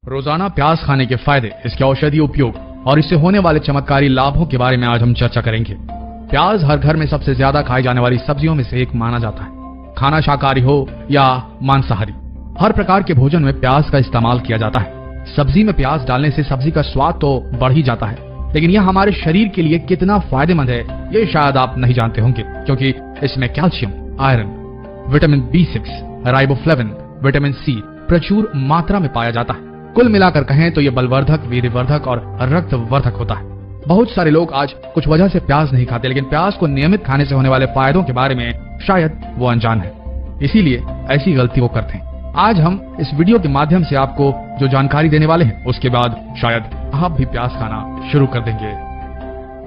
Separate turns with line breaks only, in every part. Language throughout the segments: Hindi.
रोजाना प्याज खाने के फायदे, इसके औषधीय उपयोग और इससे होने वाले चमत्कारी लाभों के बारे में आज हम चर्चा करेंगे। प्याज हर घर में सबसे ज्यादा खाई जाने वाली सब्जियों में से एक माना जाता है। खाना शाकाहारी हो या मांसाहारी, हर प्रकार के भोजन में प्याज का इस्तेमाल किया जाता है। सब्जी में प्याज डालने से सब्जी का स्वाद तो बढ़ ही जाता है, लेकिन यह हमारे शरीर के लिए कितना फायदेमंद है ये शायद आप नहीं जानते होंगे, क्योंकि इसमें calcium, iron, vitamin B6, riboflavin, vitamin C प्रचुर मात्रा में पाया जाता है। कुल मिलाकर कहें तो ये बलवर्धक, वीर्यवर्धक और रक्तवर्धक होता है। बहुत सारे लोग आज कुछ वजह से प्याज नहीं खाते, लेकिन प्याज को नियमित खाने से होने वाले फायदों के बारे में शायद वो अनजान है, इसीलिए ऐसी गलती वो करते हैं। आज हम इस वीडियो के माध्यम से आपको जो जानकारी देने वाले हैं, उसके बाद शायद आप भी प्याज खाना शुरू कर देंगे,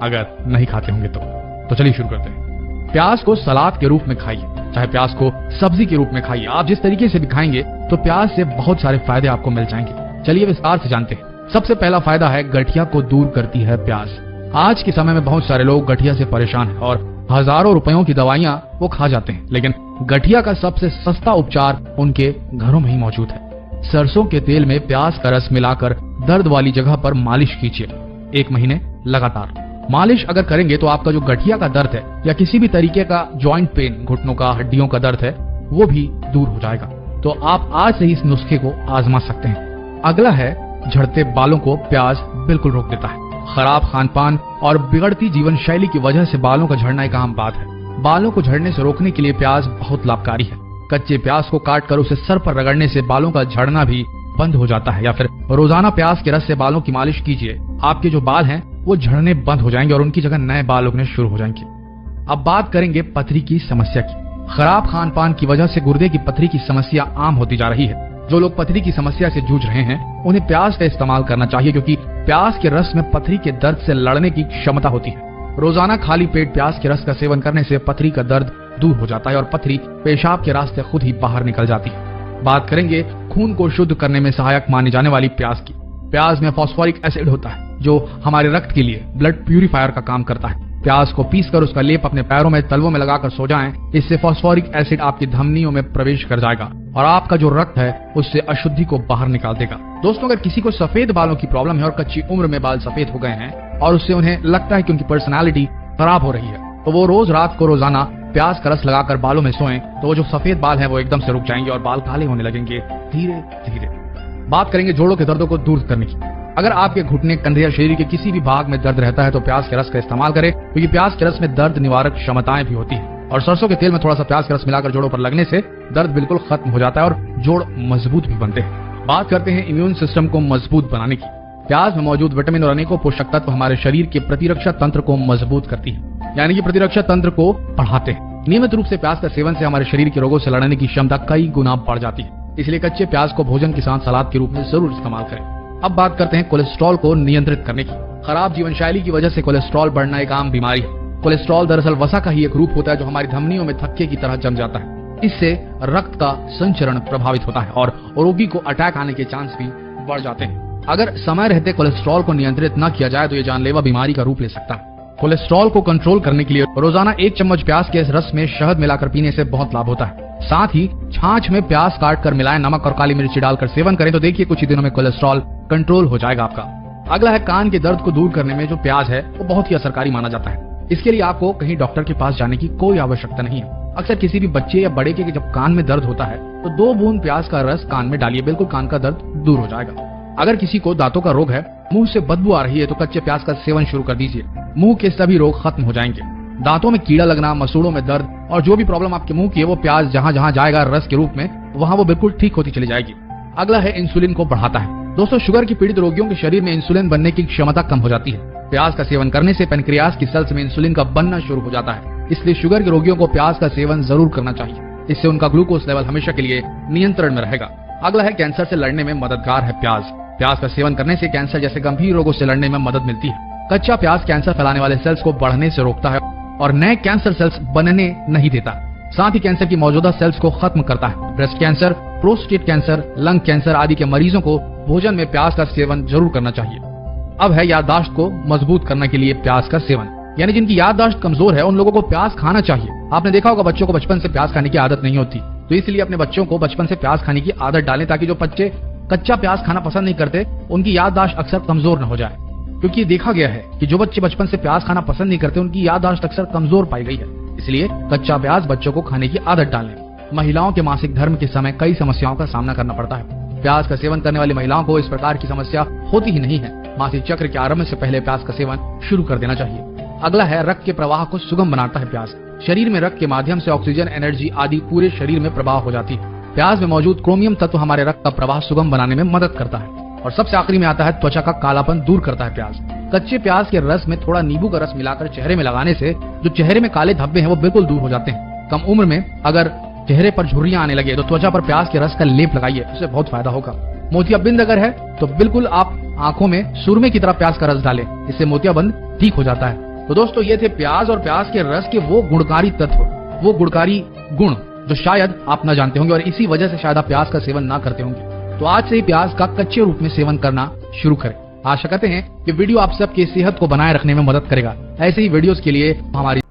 अगर नहीं खाते होंगे तो चलिए शुरू करते हैं। प्याज को सलाद के रूप में खाइए, चाहे प्याज को सब्जी के रूप में खाइए। आप जिस तरीके से भी खाएंगे तो प्याज से बहुत सारे फायदे आपको मिल जाएंगे। चलिए विस्तार से जानते हैं। सबसे पहला फायदा है, गठिया को दूर करती है प्याज। आज के समय में बहुत सारे लोग गठिया से परेशान हैं और हजारों रुपयों की दवाइयां वो खा जाते हैं, लेकिन गठिया का सबसे सस्ता उपचार उनके घरों में ही मौजूद है। सरसों के तेल में प्याज का रस मिलाकर दर्द वाली जगह पर मालिश कीजिए 1 महीने लगातार। मालिश अगर करेंगे तो आपका जो गठिया का दर्द है या किसी भी तरीके का जॉइंट पेन, घुटनों का, हड्डियों का दर्द है, वो भी दूर हो जाएगा। तो आप आज से ही इस नुस्खे को आजमा सकते हैं। अगला है, झड़ते बालों को प्याज बिल्कुल रोक देता है। खराब खानपान और बिगड़ती जीवन शैली की वजह से बालों का झड़ना एक आम बात है। बालों को झड़ने से रोकने के लिए प्याज बहुत लाभकारी है। कच्चे प्याज को काटकर उसे सर पर रगड़ने से बालों का झड़ना भी बंद हो जाता है, या फिर रोजाना प्याज के रस से बालों की मालिश कीजिए। आपके जो बाल हैं वो झड़ने बंद हो जाएंगे और उनकी जगह नए बाल उगने शुरू हो जाएंगे। अब बात करेंगे पथरी की समस्या की। खराब खानपान की वजह से गुर्दे की पथरी की समस्या आम होती जा रही है। जो लोग पथरी की समस्या से जूझ रहे हैं उन्हें प्याज का इस्तेमाल करना चाहिए, क्योंकि प्याज के रस में पथरी के दर्द से लड़ने की क्षमता होती है। रोजाना खाली पेट प्याज के रस का सेवन करने से पथरी का दर्द दूर हो जाता है और पथरी पेशाब के रास्ते खुद ही बाहर निकल जाती है। बात करेंगे खून को शुद्ध करने में सहायक मानी जाने वाली प्याज की। प्याज में फास्फोरिक एसिड होता है जो हमारे रक्त के लिए ब्लड प्यूरिफायर का काम करता है। प्याज को पीसकर उसका लेप अपने पैरों में, तलवों में लगाकर सो जाएं। इससे फास्फोरिक एसिड आपकी धमनियों में प्रवेश कर जाएगा और आपका जो रक्त है उससे अशुद्धि को बाहर निकाल देगा। दोस्तों, अगर किसी को सफेद बालों की प्रॉब्लम है और कच्ची उम्र में बाल सफेद हो गए हैं और उससे उन्हें लगता है कि उनकी पर्सनालिटी खराब हो रही है, तो वो रोज रात को रोजाना प्याज का रस लगाकर बालों में सोएं, तो वो जो सफेद बाल हैं वो एकदम से रुक जाएंगे और बाल काले होने लगेंगे धीरे धीरे। बात करेंगे जोड़ों के दर्दों को दूर करने की। अगर आपके घुटने, कंधे या शरीर के किसी भी भाग में दर्द रहता है तो प्याज के रस का इस्तेमाल करें, क्योंकि प्याज के रस में दर्द निवारक क्षमताएं भी होती है। और सरसों के तेल में थोड़ा सा प्याज का रस मिलाकर जोड़ों पर लगने से दर्द बिल्कुल खत्म हो जाता है और जोड़ मजबूत भी बनते हैं। बात करते हैं इम्यून सिस्टम को मजबूत बनाने की। प्याज में मौजूद विटामिन और अनेकों पोषक तत्व हमारे शरीर के प्रतिरक्षा तंत्र को मजबूत करती है, यानी कि प्रतिरक्षा तंत्र को बढ़ाते हैं। नियमित रूप से प्याज का सेवन से हमारे शरीर के रोगों से लड़ने की क्षमता कई गुना बढ़ जाती है। इसलिए कच्चे प्याज को भोजन के साथ सलाद के रूप में जरूर इस्तेमाल करें। अब बात करते हैं कोलेस्ट्रॉल को नियंत्रित करने की। खराब जीवन शैली की वजह से कोलेस्ट्रॉल बढ़ना एक आम बीमारी है। कोलेस्ट्रॉल दरअसल वसा का ही एक रूप होता है जो हमारी धमनियों में थक्के की तरह जम जाता है। इससे रक्त का संचरण प्रभावित होता है और रोगी को अटैक आने के चांस भी बढ़ जाते हैं। अगर समय रहते कोलेस्ट्रॉल को नियंत्रित न किया जाए तो ये जानलेवा बीमारी का रूप ले सकता है। कोलेस्ट्रॉल को कंट्रोल करने के लिए रोजाना 1 चम्मच प्याज के रस में शहद मिलाकर पीने से बहुत लाभ होता है। साथ ही छाछ में प्याज काटकर मिलाएं, नमक और काली मिर्ची डालकर सेवन करें तो देखिए कुछ ही दिनों में कोलेस्ट्रॉल कंट्रोल हो जाएगा आपका। अगला है, कान के दर्द को दूर करने में जो प्याज है वो बहुत ही असरकारी माना जाता है। इसके लिए आपको कहीं डॉक्टर के पास जाने की कोई आवश्यकता नहीं है। अक्सर किसी भी बच्चे या बड़े के जब कान में दर्द होता है तो 2 बूंद प्याज का रस कान में डालिए, बिल्कुल कान का दर्द दूर हो जाएगा। अगर किसी को दांतों का रोग है, मुंह से बदबू आ रही है, तो कच्चे प्याज का सेवन शुरू कर दीजिए। मुंह के सभी रोग खत्म हो जाएंगे। दांतों में कीड़ा लगना, मसूड़ों में दर्द और जो भी प्रॉब्लम आपके मुंह की है वो प्याज जहां जहां जाएगा रस के रूप में, वहां वो बिल्कुल ठीक होती चली जाएगी। अगला है, इंसुलिन को बढ़ाता है। दोस्तों, शुगर की पीड़ित रोगियों के शरीर में इंसुलिन बनने की क्षमता कम हो जाती है। प्याज का सेवन करने से पेनक्रियास की सेल्स में इंसुलिन का बनना शुरू हो जाता है। इसलिए शुगर के रोगियों को प्याज का सेवन जरूर करना चाहिए। इससे उनका ग्लूकोज लेवल हमेशा के लिए नियंत्रण में रहेगा। अगला है, कैंसर से लड़ने में मददगार है प्याज। प्याज का सेवन करने से कैंसर जैसे गंभीर रोगों से लड़ने में मदद मिलती है। कच्चा प्याज कैंसर फैलाने वाले सेल्स को बढ़ने से रोकता है और नए कैंसर सेल्स बनने नहीं देता। साथ ही कैंसर की मौजूदा सेल्स को खत्म करता है। Breast cancer, prostate cancer, lung cancer आदि के मरीजों को भोजन में प्याज का सेवन जरूर करना चाहिए। अब है, याददाश्त को मजबूत करने के लिए प्याज का सेवन। यानी जिनकी याददाश्त कमजोर है उन लोगों को प्याज खाना चाहिए। आपने देखा होगा बच्चों को बचपन से प्याज खाने की आदत नहीं होती, तो इसलिए अपने बच्चों को बचपन से प्याज खाने की आदत डालें ताकि जो बच्चे कच्चा प्याज खाना पसंद नहीं करते उनकी याददाश्त अक्सर कमजोर न हो जाए, क्योंकि देखा गया है कि जो बच्चे बचपन से प्याज खाना पसंद नहीं करते उनकी याददाश्त अक्सर कमजोर पाई गई है। इसलिए कच्चा प्याज बच्चों को खाने की आदत डालें। महिलाओं के मासिक धर्म के समय कई समस्याओं का सामना करना पड़ता है। प्याज का सेवन करने वाली महिलाओं को इस प्रकार की समस्या होती ही नहीं है। मासिक चक्र के आरंभ से पहले प्याज का सेवन शुरू कर देना चाहिए। अगला है रक्त के प्रवाह को सुगम बनाता है प्याज। शरीर में रक्त के माध्यम से ऑक्सीजन, एनर्जी आदि पूरे शरीर में प्रवाह हो जाती है। प्याज में मौजूद क्रोमियम तत्व हमारे रक्त का प्रवाह सुगम बनाने में मदद करता है। और सबसे आखिरी में आता है त्वचा का कालापन दूर करता है प्याज। कच्चे प्याज के रस में थोड़ा नींबू का रस मिलाकर चेहरे में लगाने से जो चेहरे में काले धब्बे हैं वो बिल्कुल दूर हो जाते हैं। कम उम्र में अगर चेहरे पर झुर्रियां आने लगे तो त्वचा पर प्याज के रस का लेप लगाइए, उससे बहुत फायदा होगा। मोतियाबिंद अगर है तो बिल्कुल आप आंखों में सुरमे की तरह प्याज का रस डालें, इससे मोतियाबिंद ठीक हो जाता है। तो दोस्तों ये थे प्याज और प्याज के रस के वो गुणकारी तत्व, वो गुणकारी गुण जो शायद आप न जानते होंगे और इसी वजह से शायद आप प्याज का सेवन ना करते होंगे। तो आज से ही प्याज का कच्चे रूप में सेवन करना शुरू करें। आशा करते हैं कि वीडियो आप सबकी सेहत को बनाए रखने में मदद करेगा। ऐसे ही वीडियोस के लिए हमारी